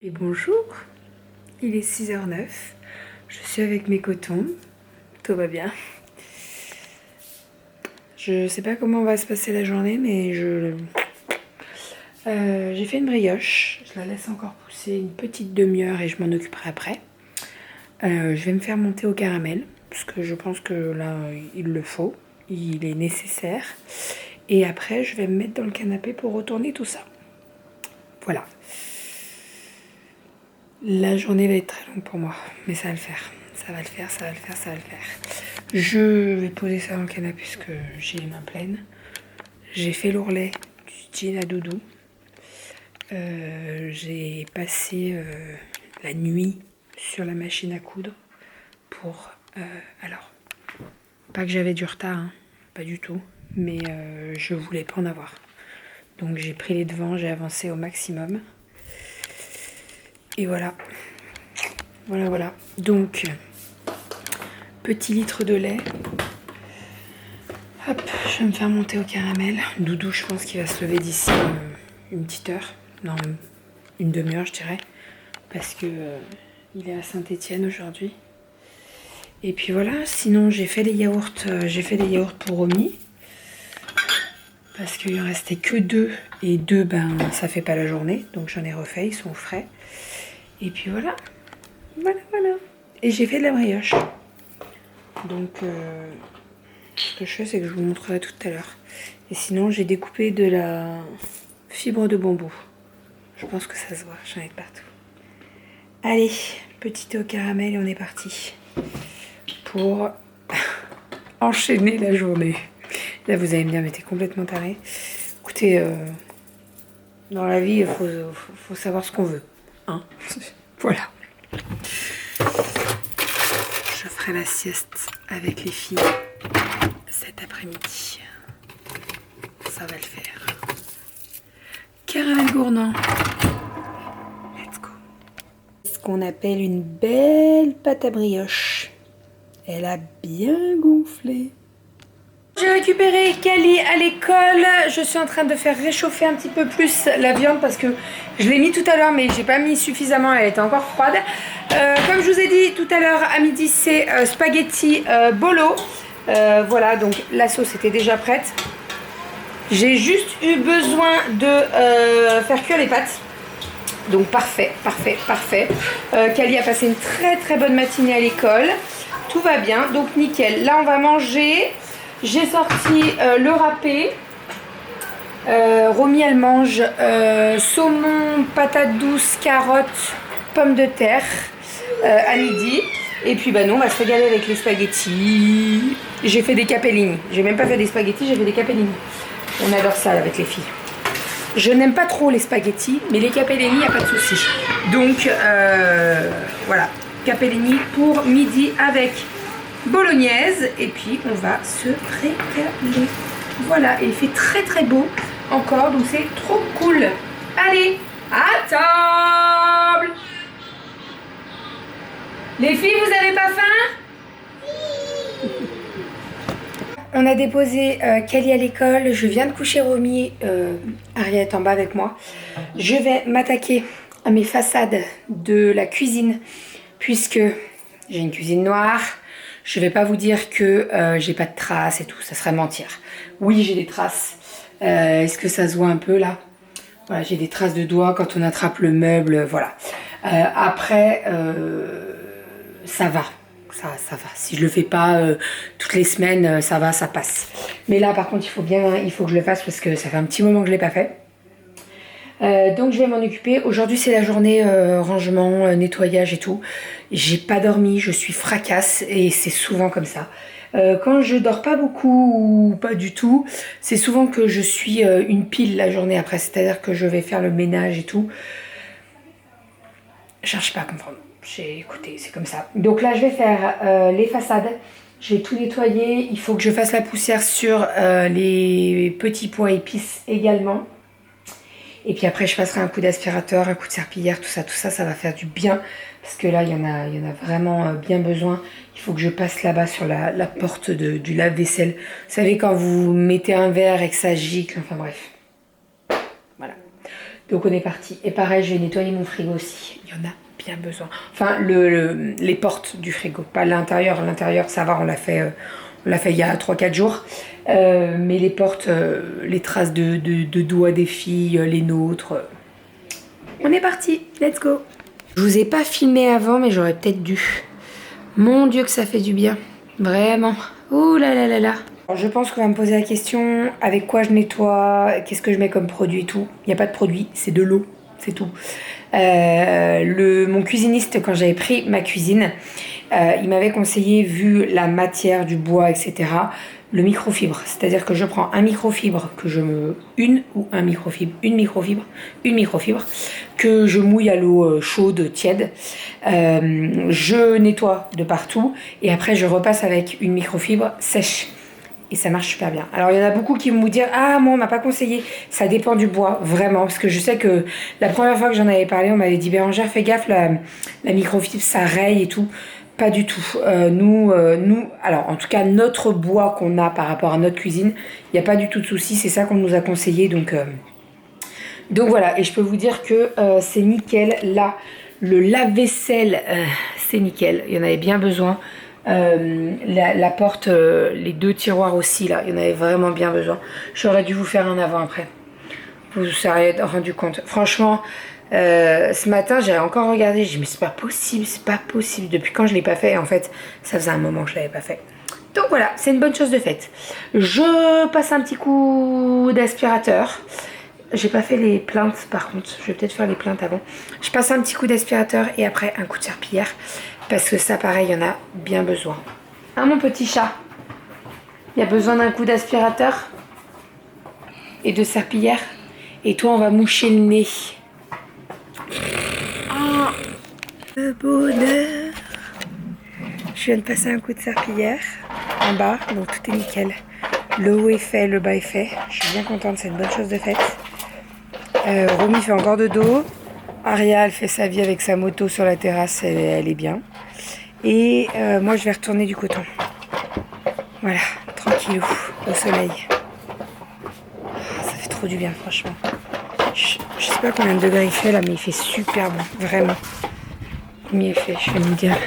Et bonjour, il est 6h09, je suis avec mes cotons, tout va bien. Je sais pas comment va se passer la journée, mais j'ai fait une brioche, je la laisse encore pousser une petite demi-heure et je m'en occuperai après. Je vais me faire monter au caramel, parce que je pense que là, il le faut, il est nécessaire. Et après, je vais me mettre dans le canapé pour retourner tout ça. Voilà. La journée va être très longue pour moi, mais ça va le faire. Ça va le faire, ça va le faire, ça va le faire. Je vais poser ça dans le canapé puisque j'ai les mains pleines. J'ai fait l'ourlet du jean à doudou. J'ai passé la nuit sur la machine à coudre pour... alors, pas que j'avais du retard, hein, pas du tout, mais je voulais pas en avoir. Donc j'ai pris les devants, j'ai avancé au maximum. Et voilà. Voilà. Donc, petit litre de lait. Hop, je vais me faire monter au caramel. Doudou, je pense qu'il va se lever d'ici une petite heure. Non, une demi-heure, je dirais. Parce que il est à Saint-Étienne aujourd'hui. Et puis voilà, sinon j'ai fait des yaourts. J'ai fait des yaourts pour Romy. Parce qu'il en restait que 2. Et 2, ben, ça fait pas la journée. Donc j'en ai refait, ils sont frais. Et puis voilà. Voilà. Et j'ai fait de la brioche. Donc, ce que je fais, c'est que je vous montrerai tout à l'heure. Et sinon, j'ai découpé de la fibre de bambou. Je pense que ça se voit, j'en ai de partout. Allez, petit thé au caramel et on est parti. Pour enchaîner la journée. Là, vous allez me dire, mais t'es complètement taré. Écoutez, dans la vie, il faut savoir ce qu'on veut. Hein. Voilà. Je ferai la sieste avec les filles cet après-midi. Ça va le faire. Caramel gourmand. Let's go. Ce qu'on appelle une belle pâte à brioche. Elle a bien gonflé. J'ai récupéré Kali à l'école. Je suis en train de faire réchauffer un petit peu plus la viande parce que je l'ai mis tout à l'heure mais j'ai pas mis suffisamment, elle était encore froide. Comme je vous ai dit tout à l'heure à midi, c'est spaghetti bolo. Voilà, donc la sauce était déjà prête. J'ai juste eu besoin de faire cuire les pâtes. Donc parfait. Kali a passé une très bonne matinée à l'école. Tout va bien, donc nickel. Là on va manger. J'ai sorti le râpé. Romy elle mange saumon, patates douces, carottes, pommes de terre à midi. Et puis bah nous on va se régaler avec les spaghettis. J'ai fait des capellini. J'ai même pas fait des spaghettis, j'ai fait des capellini. On adore ça avec les filles. Je n'aime pas trop les spaghettis, mais les capellini, il n'y a pas de souci. Donc voilà, capellini pour midi avec bolognaise. Et puis on va se régaler. Voilà, et il fait très beau encore, donc c'est trop cool. Allez, à table. Les filles, vous avez pas faim? On a déposé Kali à l'école, je viens de coucher Romy, Ariel est en bas avec moi. Je vais m'attaquer à mes façades de la cuisine, puisque j'ai une cuisine noire. Je vais pas vous dire que j'ai pas de traces et tout, ça serait mentir. Oui, j'ai des traces. Est-ce que ça se voit un peu là? Voilà, j'ai des traces de doigts quand on attrape le meuble, voilà. Après, ça va. Ça va. Si je le fais pas toutes les semaines, ça va, ça passe. Mais là, par contre, il faut que je le fasse parce que ça fait un petit moment que je l'ai pas fait. Donc je vais m'en occuper. Aujourd'hui, c'est la journée rangement, nettoyage et tout. J'ai pas dormi, je suis fracasse et c'est souvent comme ça. Quand je dors pas beaucoup ou pas du tout, c'est souvent que je suis une pile la journée après. C'est-à-dire que je vais faire le ménage et tout. Je cherche pas à comprendre. Écoutez, c'est comme ça. Donc là, je vais faire les façades. J'ai tout nettoyé. Il faut que je fasse la poussière sur les petits pois épices également. Et puis après, je passerai un coup d'aspirateur, un coup de serpillière, tout ça, ça va faire du bien. Parce que là, il y en a vraiment bien besoin. Il faut que je passe là-bas sur la porte du lave-vaisselle. Vous savez, quand vous mettez un verre et que ça gicle, enfin bref. Voilà. Donc on est parti. Et pareil, je vais nettoyer mon frigo aussi. Il y en a bien besoin. Enfin, les portes du frigo, pas l'intérieur. L'intérieur, ça va, on l'a fait il y a 3-4 jours. Mais les portes, les traces de doigts des filles, les nôtres. On est parti, let's go. Je vous ai pas filmé avant, mais j'aurais peut-être dû. Mon Dieu que ça fait du bien. Vraiment. Ouh là là là là. Alors, je pense qu'on va me poser la question avec quoi je nettoie, qu'est-ce que je mets comme produit et tout. Il n'y a pas de produit, c'est de l'eau, c'est tout. Mon cuisiniste, quand j'avais pris ma cuisine, il m'avait conseillé, vu la matière du bois, etc., le microfibre. C'est-à-dire que je prends un microfibre une microfibre que je mouille à l'eau chaude, tiède. Je nettoie de partout et après je repasse avec une microfibre sèche. Et ça marche super bien. Alors, il y en a beaucoup qui vont me dire « Ah, moi, on m'a pas conseillé. » Ça dépend du bois, vraiment. Parce que je sais que la première fois que j'en avais parlé, on m'avait dit « Bérangère, fais gaffe, la microfibre, ça raye et tout. » Pas du tout. Nous, alors, en tout cas, notre bois qu'on a par rapport à notre cuisine, il n'y a pas du tout de souci. C'est ça qu'on nous a conseillé. Donc voilà. Et je peux vous dire que c'est nickel. Là, le lave-vaisselle, c'est nickel. Il y en avait bien besoin. La porte, les 2 tiroirs aussi là, il y en avait vraiment bien besoin. J'aurais dû vous faire un avant-après. Vous vous seriez rendu compte. Franchement, ce matin j'ai encore regardé, j'ai dit mais c'est pas possible. Depuis quand je l'ai pas fait? Et en fait, ça faisait un moment que je l'avais pas fait. Donc voilà, c'est une bonne chose de faite. Je passe un petit coup d'aspirateur. J'ai pas fait les plaintes par contre, je vais peut-être faire les plaintes avant. Je passe un petit coup d'aspirateur et après un coup de serpillière. Parce que ça, pareil, il y en a bien besoin. Hein, mon petit chat? Il y a besoin d'un coup d'aspirateur et de serpillière. Et toi, on va moucher le nez. Oh, le bonheur. Je viens de passer un coup de serpillière en bas, donc tout est nickel. Le haut est fait, le bas est fait. Je suis bien contente, c'est une bonne chose de faite. Romy fait encore de dos. Aria, elle fait sa vie avec sa moto sur la terrasse, elle est bien. Et moi, je vais retourner du coton. Voilà, tranquillou, au soleil. Ça fait trop du bien, franchement. Je sais pas combien de degrés il fait là, mais il fait super bon, vraiment. Combien il fait, je vais me dire.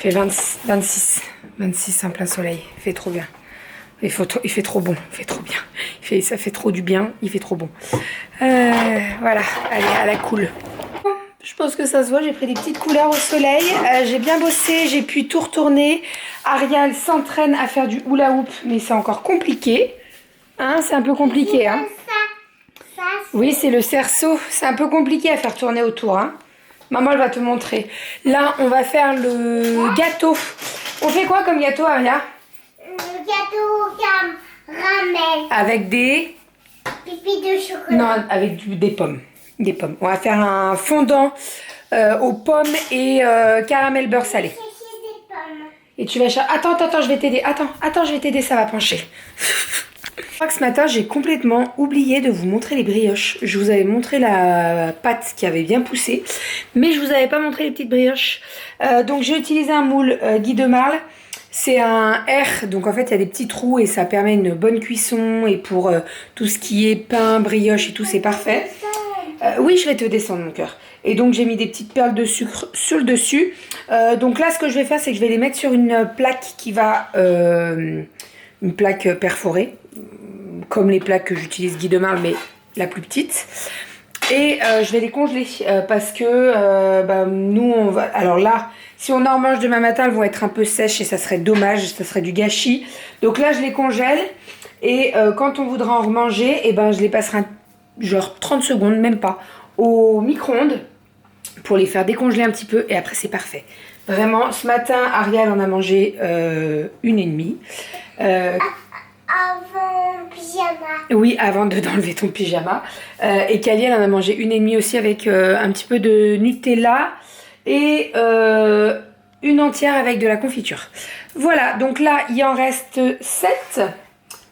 Il fait 26 en plein soleil. Il fait trop bien. Il fait trop bon, il fait trop bien. Ça fait trop du bien, il fait trop bon. Voilà, allez, à la cool. Je pense que ça se voit, j'ai pris des petites couleurs au soleil. J'ai bien bossé, j'ai pu tout retourner. Ariel s'entraîne à faire du hula hoop, mais c'est encore compliqué. Hein, c'est un peu compliqué. Hein. Oui, c'est le cerceau. C'est un peu compliqué à faire tourner autour. Hein. Maman, elle va te montrer. Là, on va faire le gâteau. On fait quoi comme gâteau, Aria? Le gâteau caramel. Avec des... Pipi de chocolat. Non, avec des pommes. Des pommes. On va faire un fondant aux pommes et caramel beurre salé. Des pommes. Et tu vas chercher... Attends, je vais t'aider. Attends, je vais t'aider, ça va pencher. Je crois que ce matin, j'ai complètement oublié de vous montrer les brioches. Je vous avais montré la pâte qui avait bien poussé, mais je vous avais pas montré les petites brioches. Donc j'ai utilisé un moule Guy de Marle. C'est un R, donc en fait il y a des petits trous et ça permet une bonne cuisson. Et pour tout ce qui est pain, brioche et tout, c'est parfait. Oui, je vais te descendre mon cœur. Et donc j'ai mis des petites perles de sucre sur le dessus. Donc là, ce que je vais faire, c'est que je vais les mettre sur une plaque qui va... une plaque perforée, comme les plaques que j'utilise Guy de Marle, mais la plus petite. Et je vais les congeler parce que nous, on va... Alors là, si on en mange demain matin, elles vont être un peu sèches et ça serait dommage, ça serait du gâchis. Donc là, je les congèle et quand on voudra en remanger, et ben, je les passerai genre 30 secondes, même pas, au micro-ondes pour les faire décongeler un petit peu et après c'est parfait. Vraiment, ce matin, Ariel en a mangé une et demie. Avant pyjama. Oui, avant d'enlever ton pyjama. Et Kaliel en a mangé une et demie aussi avec un petit peu de Nutella et une entière avec de la confiture. Voilà, donc là, il en reste 7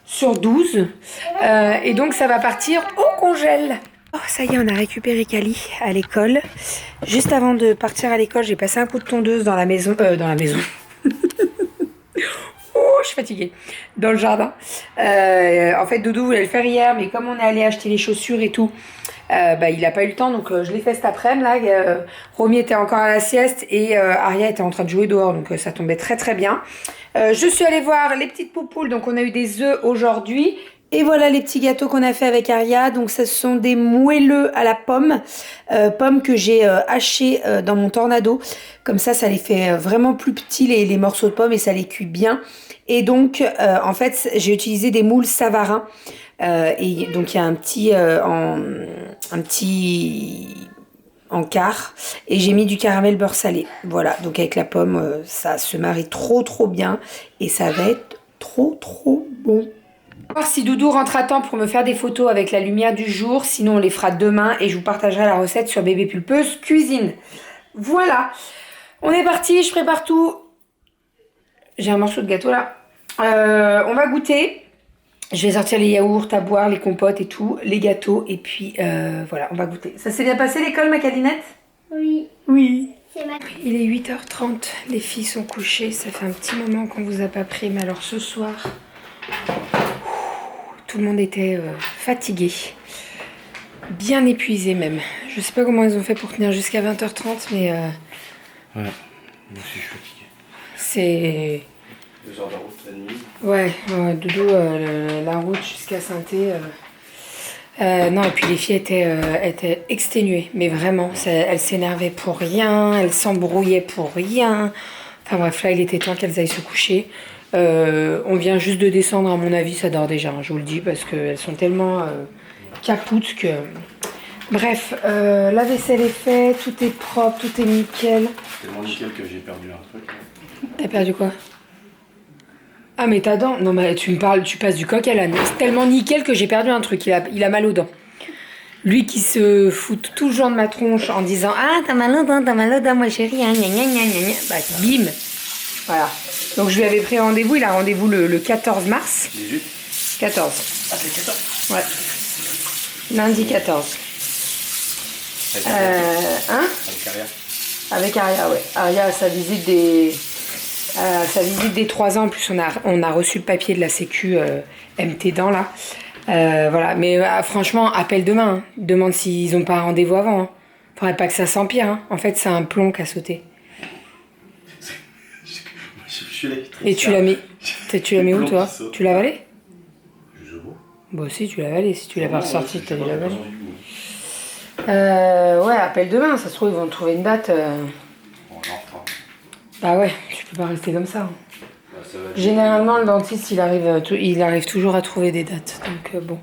sur 12. Et donc, ça va partir au congèle. Oh, ça y est, on a récupéré Kali à l'école. Juste avant de partir à l'école, j'ai passé un coup de tondeuse dans la maison. Oh, je je suis fatiguée. Dans le jardin. En fait, Doudou voulait le faire hier, mais comme on est allé acheter les chaussures et tout, il n'a pas eu le temps, donc je l'ai fait cet après-midi. Là, Romy était encore à la sieste et Aria était en train de jouer dehors, donc ça tombait très très bien. Je suis allée voir les petites poupoules, donc on a eu des œufs aujourd'hui. Et voilà les petits gâteaux qu'on a fait avec Aria. Donc ce sont des moelleux à la pomme, pommes que j'ai hachées dans mon tornado. Comme ça les fait vraiment plus petits les morceaux de pommes et ça les cuit bien. Et donc en fait j'ai utilisé des moules Savarin. Et donc il y a un petit en quart et j'ai mis du caramel beurre salé. Voilà, donc avec la pomme ça se marie trop bien et ça va être trop bon. Voir si Doudou rentre à temps pour me faire des photos avec la lumière du jour, sinon on les fera demain et je vous partagerai la recette sur Bébé Pulpeuse Cuisine. Voilà, on est parti, je prépare tout. J'ai un morceau de gâteau là. On va goûter. Je vais sortir les yaourts à boire, les compotes et tout, les gâteaux et puis voilà, on va goûter. Ça s'est bien passé l'école, ma Calinette? Oui. Oui. C'est ma... Il est 8h30, les filles sont couchées, ça fait un petit moment qu'on vous a pas pris, mais alors ce soir... Tout le monde était fatigué, bien épuisé même. Je sais pas comment ils ont fait pour tenir jusqu'à 20h30, mais... Ouais, moi aussi je suis fatigué. C'est... 2 heures de route la nuit. Ouais, Doudou, la route jusqu'à Saint-Thé... non, et puis les filles étaient exténuées, mais vraiment, elles s'énervaient pour rien, elles s'embrouillaient pour rien. Enfin bref, là il était temps qu'elles aillent se coucher. On vient juste de descendre, à mon avis, ça dort déjà, hein, je vous le dis, parce qu'elles sont tellement capoutes que... Bref, la vaisselle est faite, tout est propre, tout est nickel. C'est tellement nickel que j'ai perdu un truc. T'as perdu quoi? Ah mais ta dent? Non mais tu me parles, tu passes du coq à l'âne. C'est tellement nickel que j'ai perdu un truc, il a mal aux dents. Lui qui se fout toujours de ma tronche en disant « Ah, t'as mal aux dents, moi chérie, hein, gna gna gna gna gna. » Bah bim. Voilà. Donc je lui avais pris rendez-vous, il a rendez-vous le 14 mars. 18 14. Ah, c'est 14. Ouais. Lundi 14. Hein? Avec Aria. Avec Aria, ouais. Aria a sa visite des 3 ans. En plus, on a reçu le papier de la Sécu MT dents, là. Voilà. Mais franchement, appelle demain. Hein. Demande s'ils n'ont pas un rendez-vous avant. Hein. Faudrait pas que ça s'empire. Hein. En fait, c'est un plomb qui a sauté. Et tu l'as mis où, toi? Tu l'as avalé? Je vois. Bon, si, tu l'as avalé. Si tu l'as pas ressorti, tu as dû l'avaler. Ouais, appelle demain. Ça se trouve, ils vont trouver une date. On en refera. Bah ouais, tu peux pas rester comme ça. Hein. Bah, ça va être... Généralement, le dentiste, il arrive toujours à trouver des dates. Donc, bon.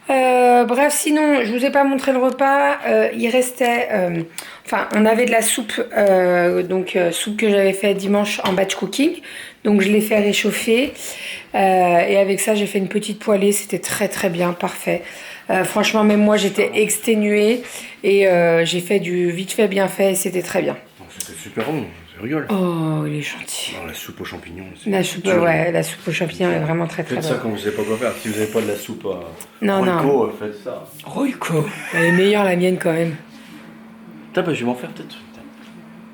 Bref, sinon, je vous ai pas montré le repas. Il restait... Enfin, on avait de la soupe. Soupe que j'avais fait dimanche en batch cooking. Donc, je l'ai fait réchauffer. Et avec ça, j'ai fait une petite poêlée. C'était très, très bien. Parfait. Franchement, même moi, j'étais exténuée. Et j'ai fait du vite fait, bien fait. Et c'était très bien. C'était super bon. Je rigole. Oh, il est gentil. Non, la soupe aux champignons. La soupe aux champignons est vraiment très très bonne. Faites ça quand vous savez pas quoi faire. Si vous n'avez pas de la soupe à Non. Royco, faites ça. Royco. Elle est meilleure la mienne quand même. Putain, bah, je vais m'en faire peut-être.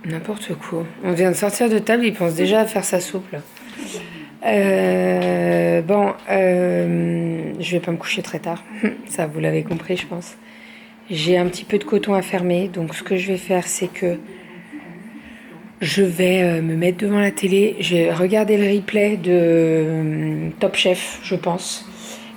N'importe quoi. On vient de sortir de table, il pense déjà à faire sa soupe là. Je vais pas me coucher très tard. Ça, vous l'avez compris, je pense. J'ai un petit peu de coton à fermer. Donc ce que je vais faire, c'est que je vais me mettre devant la télé. Je vais regarder le replay de Top Chef, je pense.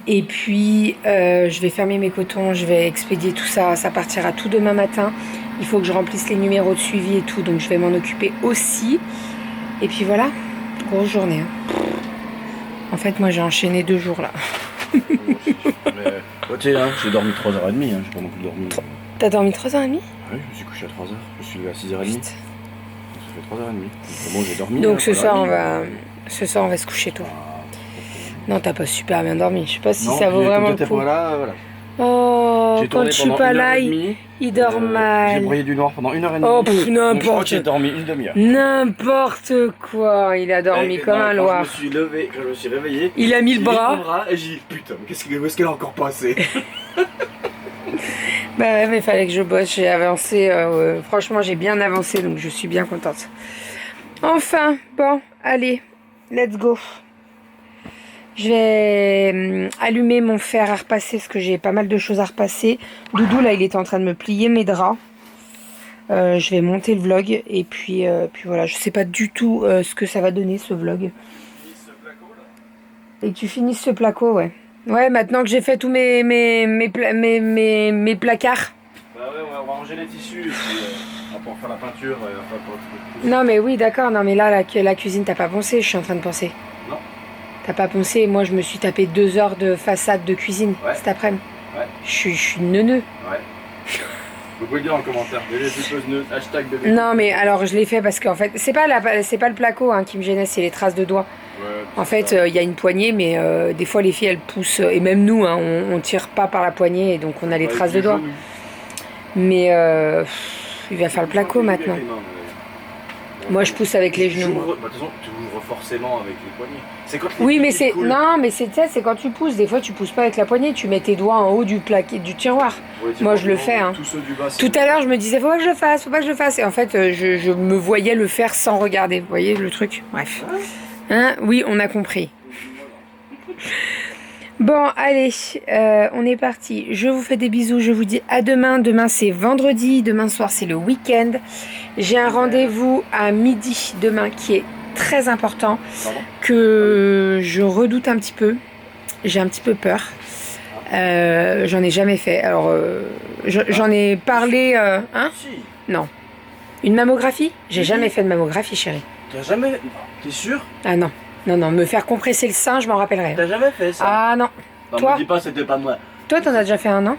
Et puis, je vais fermer mes cotons. Je vais expédier tout ça. Ça partira tout demain matin. Il faut que je remplisse les numéros de suivi et tout. Donc, je vais m'en occuper aussi. Et puis voilà. Grosse journée. Hein. En fait, moi, j'ai enchaîné 2 jours là. Tu sais, hein, j'ai dormi 3h30. Hein, j'ai pas non plus dormi. T'as dormi 3h30? Oui, je me suis couché à 3h. Je suis levé à 6h30. Putain. Ça fait 3h30. Donc, bon, j'ai dormi. Donc hein, ce soir, on va se coucher tôt. Non, t'as pas super bien dormi. Je sais pas si non, ça vaut vraiment le coup. Pas là, voilà. Oh, quand je suis pas là, il dort mal. J'ai broyé du noir pendant 1h30. Oh, n'importe. J'ai dormi une demi-heure. N'importe quoi. Il a dormi comme un loir. Quand je me suis levé, quand je me suis réveillé, il a mis le bras. Et j'ai dit putain, où est-ce qu'elle a encore passé? Bah ouais, mais il fallait que je bosse. J'ai avancé. Franchement, j'ai bien avancé, donc je suis bien contente. Enfin, bon, allez, let's go. Je vais allumer mon fer à repasser parce que j'ai pas mal de choses à repasser. Doudou, là, il est en train de me plier mes draps. Je vais monter le vlog et puis voilà. Je sais pas du tout ce que ça va donner, ce vlog. Et que tu finisses ce placo, ouais. Ouais, maintenant que j'ai fait tous mes placards. Bah ouais, on va ranger les tissus et puis on va pouvoir faire la peinture. Non mais oui, d'accord. Non mais là, la cuisine, t'as pas poncé, je suis en train de penser. Non. T'as pas poncé, moi je me suis tapé 2 heures de façade de cuisine cet après-midi. Ouais. Je suis neuneux. Ouais. Vous pouvez le dire en commentaire, les supposes neutres, hashtag bébé. Non mais alors je l'ai fait parce qu'en fait, c'est pas le placo hein, qui me gênait, c'est les traces de doigts. Ouais, En fait, il y a une poignée, mais des fois les filles elles poussent, et même nous, hein, on tire pas par la poignée, et donc on a les traces de doigts. Mais il va faire le placo maintenant. Moi je pousse avec les genoux. De toute façon, tu ouvres forcément avec les poignets. C'est quand les Oui, filles mais c'est coulent. non, mais c'est quand tu pousses. Des fois tu pousses pas avec la poignée, tu mets tes doigts en haut du tiroir. Ouais, Moi je le fais. Hein. Tous ceux du bas, Tout à l'heure je me disais faut pas que je le fasse, faut pas que je le fasse. Et en fait je me voyais le faire sans regarder. Vous voyez le truc. Bref. Hein, oui, on a compris. Bon, allez, on est parti. Je vous fais des bisous. Je vous dis à demain. Demain, c'est vendredi. Demain soir, c'est le week-end. J'ai un rendez-vous à midi demain qui est très important, que je redoute un petit peu. J'ai un petit peu peur. J'en ai jamais fait. Alors, j'en ai parlé... hein? Si. Non. Une mammographie? J'ai jamais fait de mammographie, chérie. T'as jamais. T'es sûr? Ah non. Non, non, me faire compresser le sein, je m'en rappellerai. T'as jamais fait ça? Ah non. Non, Toi? me dis pas, c'était pas moi. Toi, t'en as déjà fait un, non?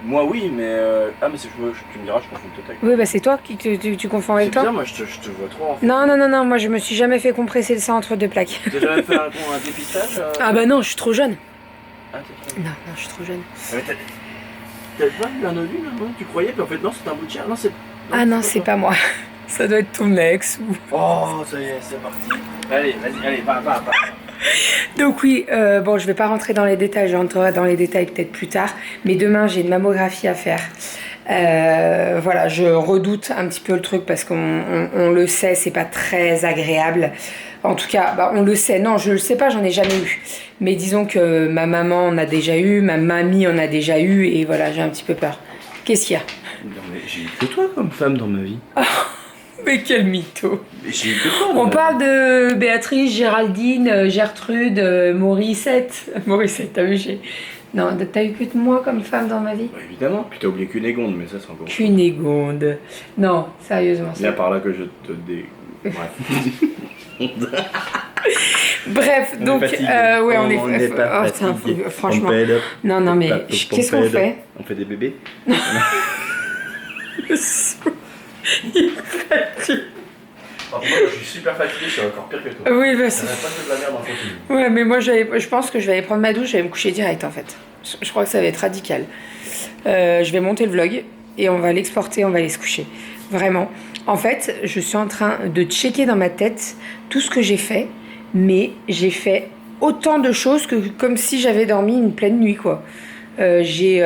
Moi, oui, mais. Ah, mais tu me diras, je confonds peut-être avec. Oui, bah c'est toi qui tu confonds avec C'est toi. bizarre, moi, je te vois trop en fait. Non, non, non, non, moi je me suis jamais fait compresser le sein entre 2 plaques. T'as jamais fait un dépistage Ah bah non, je suis trop jeune. Ah, t'es trop. Non, non, je suis trop jeune. Mais t'as pas eu un ovule, là, non? Tu croyais, puis en fait, non, c'est un bout de chair. Non, c'est. Ah non, c'est pas moi. Ça doit être ton ex ou... Oh, ça y est, c'est parti. Allez, vas-y, allez, va. Donc oui, bon, je vais pas rentrer dans les détails, je rentrerai dans les détails peut-être plus tard. Mais demain, j'ai une mammographie à faire. Voilà, je redoute un petit peu le truc parce qu'on le sait, c'est pas très agréable. En tout cas, bah, on le sait. Non, je le sais pas, j'en ai jamais eu. Mais disons que ma maman en a déjà eu, ma mamie en a déjà eu, et voilà, j'ai un petit peu peur. Qu'est-ce qu'il y a? Non, mais j'ai eu que toi comme femme dans ma vie. Mais quel mytho! Mais j'ai eu que toi. On parle de Béatrice, Géraldine, Gertrude, Morissette. Morissette, t'as vu, non, t'as eu que de moi comme femme dans ma vie? Bah, évidemment, puis t'as oublié Cunégonde, mais ça c'est encore. Cunégonde. Non, sérieusement. C'est à part là que je te Bref. Bref, On donc, est fatigué. ouais, on On est est pas tiens, fatigué. franchement. On paid up. Non, non, mais qu'est-ce qu'on fait? On fait des bébés. Il est fatigué. Moi, je suis super fatigué, je suis encore pire que toi. Oui, bah, On a pas fait de la merde en continu. ouais, mais moi, je pense que je vais aller prendre ma douche, je vais me coucher direct en fait. Je crois que ça va être radical. Je vais monter le vlog et on va l'exporter, on va aller se coucher. Vraiment. En fait, je suis en train de checker dans ma tête tout ce que j'ai fait, mais j'ai fait autant de choses que comme si j'avais dormi une pleine nuit, quoi. J'ai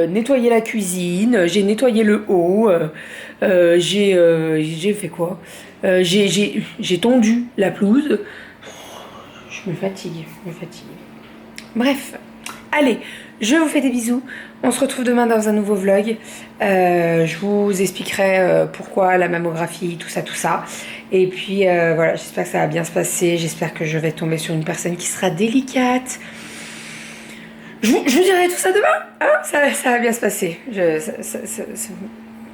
nettoyé la cuisine, j'ai nettoyé le haut, j'ai fait quoi? J'ai tondu la pelouse. Je me fatigue. Bref, allez, je vous fais des bisous. On se retrouve demain dans un nouveau vlog. Je vous expliquerai pourquoi la mammographie, tout ça. Et puis voilà, j'espère que ça va bien se passer. J'espère que je vais tomber sur une personne qui sera délicate. Je vous dirai tout ça demain. Hein, ça va bien se passer.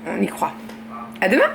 On y croit. À demain.